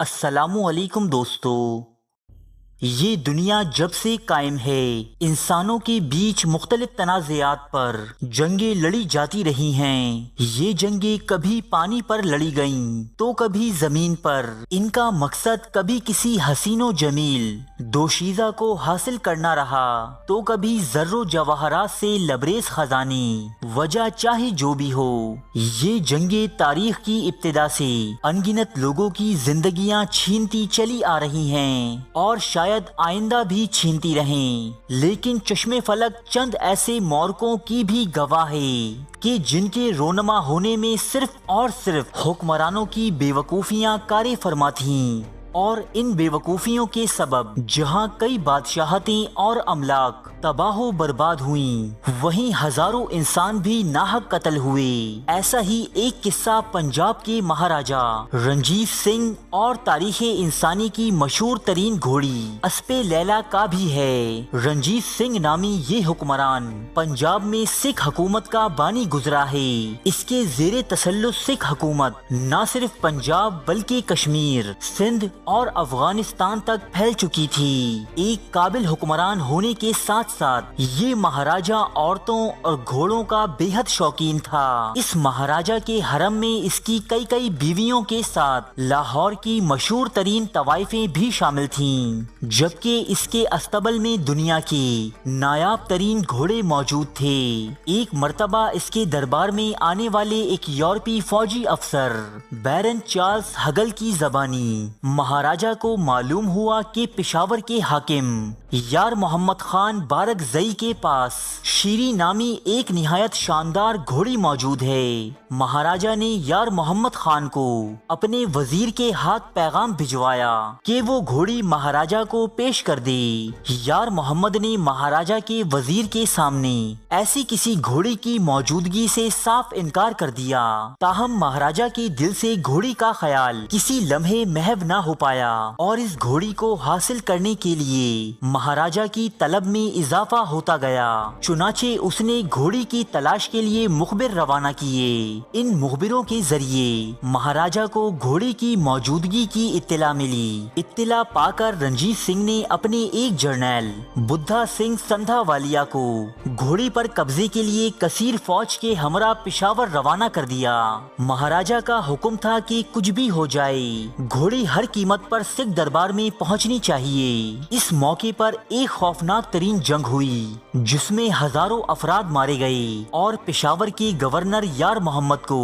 السلام علیکم دوستو۔ یہ دنیا جب سے قائم ہے انسانوں کے بیچ مختلف تنازعات پر جنگیں لڑی جاتی رہی ہیں۔ یہ جنگیں کبھی پانی پر لڑی گئیں تو کبھی زمین پر۔ ان کا مقصد کبھی کسی حسین و جمیل دوشیزہ کو حاصل کرنا رہا تو کبھی زر و جواہرات سے لبریز خزانے۔ وجہ چاہے جو بھی ہو، یہ جنگیں تاریخ کی ابتدا سے ان گنت لوگوں کی زندگیاں چھینتی چلی آ رہی ہیں اور شاید آئندہ بھی چھینتی رہیں، لیکن چشم فلک چند ایسے مورکوں کی بھی گواہ ہے کہ جن کے رونما ہونے میں صرف اور صرف حکمرانوں کی بے وقوفیاں کار فرما تھیں، اور ان بے وقوفیوں کے سبب جہاں کئی بادشاہتیں اور املاک تباہ و برباد ہوئیں، وہیں ہزاروں انسان بھی ناحق قتل ہوئے۔ ایسا ہی ایک قصہ پنجاب کے مہاراجا رنجیت سنگھ اور تاریخ انسانی کی مشہور ترین گھوڑی اسپ لیلا کا بھی ہے۔ رنجیت سنگھ نامی یہ حکمران پنجاب میں سکھ حکومت کا بانی گزرا ہے۔ اس کے زیر تسلط سکھ حکومت نہ صرف پنجاب بلکہ کشمیر، سندھ اور افغانستان تک پھیل چکی تھی۔ ایک قابل حکمران ہونے کے ساتھ ساتھ یہ مہاراجا عورتوں اور گھوڑوں کا بے حد شوقین تھا۔ اس مہاراجا کے حرم میں اس کی کئی بیویوں کے ساتھ لاہور کی مشہور ترین طوائفیں بھی شامل تھیں، جبکہ اس کے استبل میں دنیا کے نایاب ترین گھوڑے موجود تھے۔ ایک مرتبہ اس کے دربار میں آنے والے ایک یورپی فوجی افسر بیرن چارلس ہگل کی زبانی مہاراجا کو معلوم ہوا کہ پشاور کے حاکم یار محمد خان بارک زئی کے پاس شیری نامی ایک نہایت شاندار گھوڑی موجود ہے۔ مہاراجا نے یار محمد خان کو اپنے وزیر کے ہاتھ پیغام بھجوایا کہ وہ گھوڑی مہاراجا کو پیش کر دے۔ یار محمد نے مہاراجا کے وزیر کے سامنے ایسی کسی گھوڑی کی موجودگی سے صاف انکار کر دیا، تاہم مہاراجا کے دل سے گھوڑی کا خیال کسی لمحے محو نہ ہو پایا، اور اس گھوڑی کو حاصل کرنے کے لیے مہاراجا کی طلب میں اضافہ ہوتا گیا۔ چنانچہ اس نے گھوڑی کی تلاش کے لیے مخبر روانہ کیے۔ ان مخبروں کے ذریعے مہاراجا کو گھوڑی کی موجودگی کی اطلاع ملی۔ اطلاع پا کر رنجیت سنگھ نے اپنے ایک جرنیل بدھا سنگھ سندھا والیا کو گھوڑی پر قبضے کے لیے کثیر فوج کے ہمراہ پشاور روانہ کر دیا۔ مہاراجا کا حکم تھا کہ کچھ بھی ہو جائے، گھوڑی ہر قیمت پر سکھ دربار میں پہنچنی چاہیے۔ اس موقع پر ایک خوفناک ترین جنگ ہوئی جس میں ہزاروں افراد مارے گئے اور پشاور کے گورنر یار محمد کو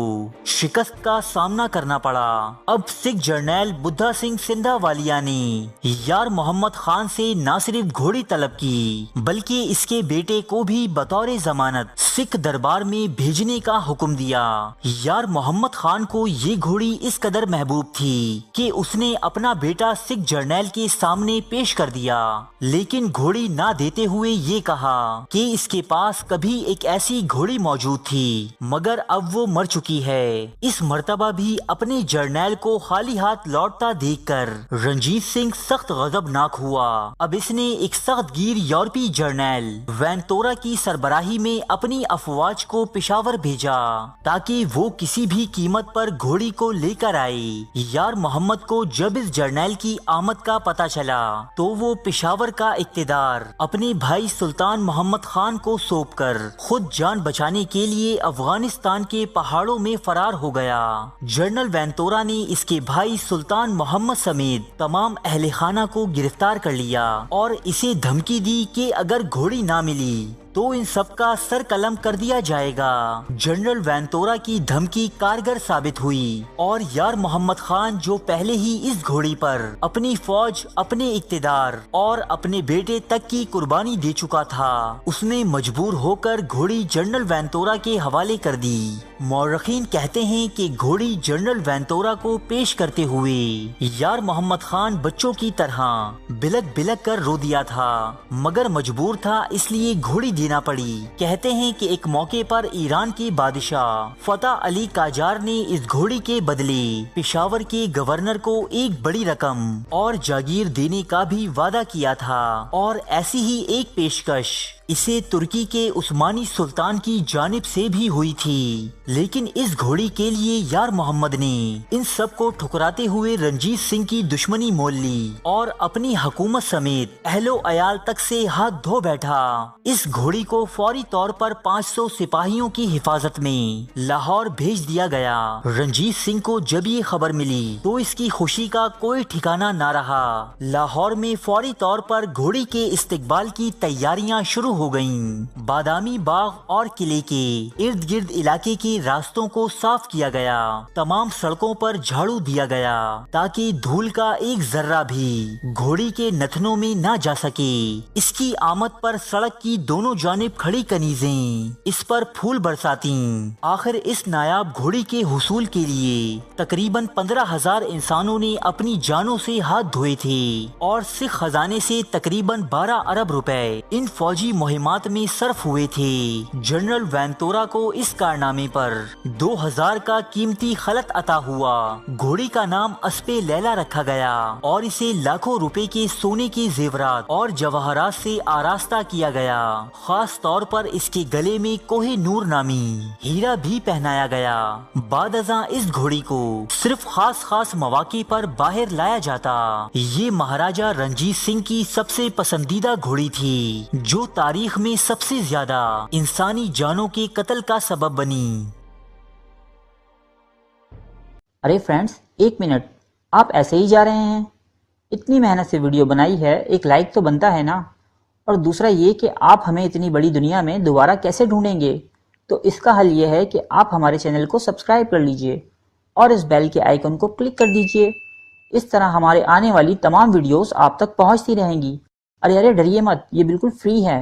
شکست کا سامنا کرنا پڑا۔ اب سکھ جرنیل بدھا سنگھ سندھا والیا نے یار محمد خان سے نہ صرف گھوڑی طلب کی بلکہ اس کے بیٹے کو بھی بطور ضمانت سکھ دربار میں بھیجنے کا حکم دیا۔ یار محمد خان کو یہ گھوڑی اس قدر محبوب تھی کہ اس نے اپنا بیٹا سکھ جرنیل کے سامنے پیش کر دیا، لیکن گھوڑی نہ دیتے ہوئے یہ کہا کہ اس کے پاس کبھی ایک ایسی گھوڑی موجود تھی مگر اب وہ مر چکی ہے۔ اس مرتبہ بھی اپنے جرنیل کو خالی ہاتھ لوٹتا دیکھ کر رنجیت سنگھ سخت غضبناک ہوا۔ اب اس نے ایک سخت گیر یورپی جرنیل وینتورا کی سربراہی میں اپنی افواج کو پشاور بھیجا تاکہ وہ کسی بھی قیمت پر گھوڑی کو لے کر آئے۔ یار محمد کو جب اس جرنیل کی آمد کا پتہ چلا تو وہ پشاور کا اقتدار اپنے بھائی سلطان محمد خان کو سونپ کر خود جان بچانے کے لیے افغانستان کے پہاڑوں میں فرار ہو گیا۔ جنرل وینتورا نے اس کے بھائی سلطان محمد سمیت تمام اہل خانہ کو گرفتار کر لیا اور اسے دھمکی دی کہ اگر گھوڑی نہ ملی تو ان سب کا سر قلم کر دیا جائے گا۔ جنرل وینتورا کی دھمکی کارگر ثابت ہوئی اور یار محمد خان جو پہلے ہی اس گھوڑی پر اپنی فوج، اپنے اقتدار اور اپنے بیٹے تک کی قربانی دے چکا تھا، اس نے مجبور ہو کر گھوڑی جنرل وینتورا کے حوالے کر دی۔ مورخین کہتے ہیں کہ گھوڑی جنرل وینتورا کو پیش کرتے ہوئے یار محمد خان بچوں کی طرح بلک بلک کر رو دیا تھا، مگر مجبور تھا اس لیے گھوڑی دینا پڑی۔ کہتے ہیں کہ ایک موقع پر ایران کے بادشاہ فتح علی قاجار نے اس گھوڑی کے بدلے پشاور کے گورنر کو ایک بڑی رقم اور جاگیر دینے کا بھی وعدہ کیا تھا، اور ایسی ہی ایک پیشکش اسے ترکی کے عثمانی سلطان کی جانب سے بھی ہوئی تھی، لیکن اس گھوڑی کے لیے یار محمد نے ان سب کو ٹھکراتے ہوئے رنجیت سنگھ کی دشمنی مول لی اور اپنی حکومت سمیت اہل و عیال تک سے ہاتھ دھو بیٹھا۔ اس گھوڑی کو فوری طور پر 500 سپاہیوں کی حفاظت میں لاہور بھیج دیا گیا۔ رنجیت سنگھ کو جب یہ خبر ملی تو اس کی خوشی کا کوئی ٹھکانہ نہ رہا۔ لاہور میں فوری طور پر گھوڑی کے استقبال کی تیاریاں شروع ہو گئیں۔ بادامی باغ اور قلعے کے ارد گرد علاقے کے راستوں کو صاف کیا گیا، تمام سڑکوں پر جھاڑو دیا گیا تاکہ دھول کا ایک ذرہ بھی گھوڑی کے نتنوں میں نہ جا سکے۔ اس کی آمد پر سڑک کی دونوں جانب کھڑی کنیزیں اس پر پھول برساتیں۔ آخر اس نایاب گھوڑی کے حصول کے لیے تقریباً 15,000 انسانوں نے اپنی جانوں سے ہاتھ دھوئے تھے اور سکھ خزانے سے تقریباً 12 ارب روپے ان فوجی مہمات میں صرف ہوئے تھے۔ جنرل وینتورا کو اس کارنامے پر 2000 کا قیمتی خلط عطا ہوا۔ گھوڑی کا نام اسپِ لیلا رکھا گیا اور اسے لاکھوں روپے کے سونے کے زیورات اور جواہرات سے آراستہ کیا گیا۔ خاص طور پر اس کے گلے میں کوہ نور نامی ہیرا بھی پہنایا گیا۔ بعد ازاں اس گھوڑی کو صرف خاص مواقع پر باہر لایا جاتا۔ یہ مہاراجہ رنجیت سنگھ کی سب سے پسندیدہ گھوڑی تھی جو تاریخ میں سب سے زیادہ انسانی جانوں کے قتل کا سبب بنی۔ ارے فرینڈز، 1 منٹ، آپ ایسے ہی جا رہے ہیں؟ اتنی محنت سے ویڈیو بنائی ہے، ایک لائک تو بنتا ہے نا؟ اور دوسرا یہ کہ آپ ہمیں اتنی بڑی دنیا میں دوبارہ کیسے ڈھونڈیں گے؟ تو اس کا حل یہ ہے کہ آپ ہمارے چینل کو سبسکرائب کر لیجئے اور اس بیل کے آئیکن کو کلک کر دیجئے۔ اس طرح ہمارے آنے والی تمام ویڈیوز آپ تک پہنچتی رہیں گی۔ ارے ڈریے مت، یہ بالکل فری ہے۔